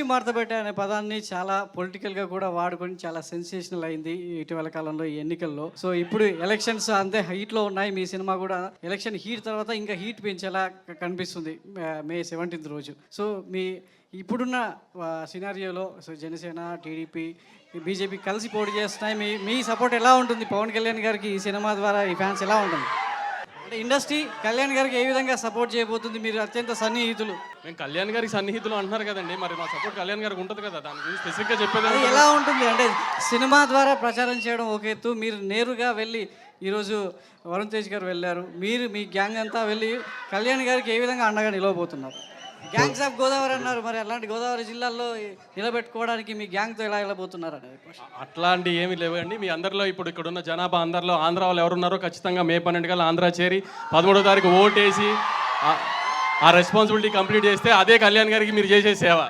మార్తబెట్ట అనే పదాన్ని చాలా పొలిటికల్గా కూడా వాడుకొని చాలా సెన్సేషనల్ అయింది ఇటీవల కాలంలో ఈ ఎన్నికల్లో. సో ఇప్పుడు ఎలక్షన్స్ అంతే హీట్లో ఉన్నాయి. మీ సినిమా కూడా ఎలక్షన్ హీట్ తర్వాత ఇంకా హీట్ పెంచేలా కనిపిస్తుంది మే 17th రోజు. సో మీ ఇప్పుడున్న సినారియోలో సో జనసేన, టీడీపీ, బీజేపీ కలిసి పోటీ చేస్తున్నాయి. మీ సపోర్ట్ ఎలా ఉంటుంది పవన్ కళ్యాణ్ గారికి ఈ సినిమా ద్వారా? ఈ ఫ్యాన్స్ ఎలా ఉంటుంది? అంటే ఇండస్ట్రీ కళ్యాణ్ గారికి ఏ విధంగా సపోర్ట్ చేయబోతుంది? మీరు అత్యంత సన్నిహితులు. మేము కళ్యాణ్ గారికి సన్నిహితులు అంటున్నారు కదండి, మరి మా సపోర్ట్ కళ్యాణ్ గారికి ఉంటుంది కదా. దాని గురించి స్పెసిఫిక్గా చెప్పేది అది ఎలా ఉంటుంది అంటే సినిమా ద్వారా ప్రచారం చేయడం ఒక ఎత్తు, మీరు నేరుగా వెళ్ళి ఈరోజు వరుణ్ తేజ్ గారు వెళ్ళారు, మీరు మీ గ్యాంగ్ అంతా వెళ్ళి కళ్యాణ్ గారికి ఏ విధంగా అండగా నిలవబోతున్నారు? గ్యాంగ్స్ ఆఫ్ గోదావరి అన్నారు, మరి అలాంటి గోదావరి జిల్లాల్లో నిలబెట్టుకోవడానికి మీ గ్యాంగ్తో ఎలా వెళ్ళబోతున్నారు అనేది? అట్లాంటి ఏమీ లేవండి. మీ అందరిలో ఇప్పుడు ఇక్కడ ఉన్న జనాభా అందరిలో ఆంధ్ర వాళ్ళు ఎవరున్నారో ఖచ్చితంగా మే 12 కల్లా ఆంధ్ర చేరి 13వ తారీఖు ఓటేసి ఆ రెస్పాన్సిబిలిటీ కంప్లీట్ చేస్తే అదే కళ్యాణ్ గారికి మీరు చేసే సేవ.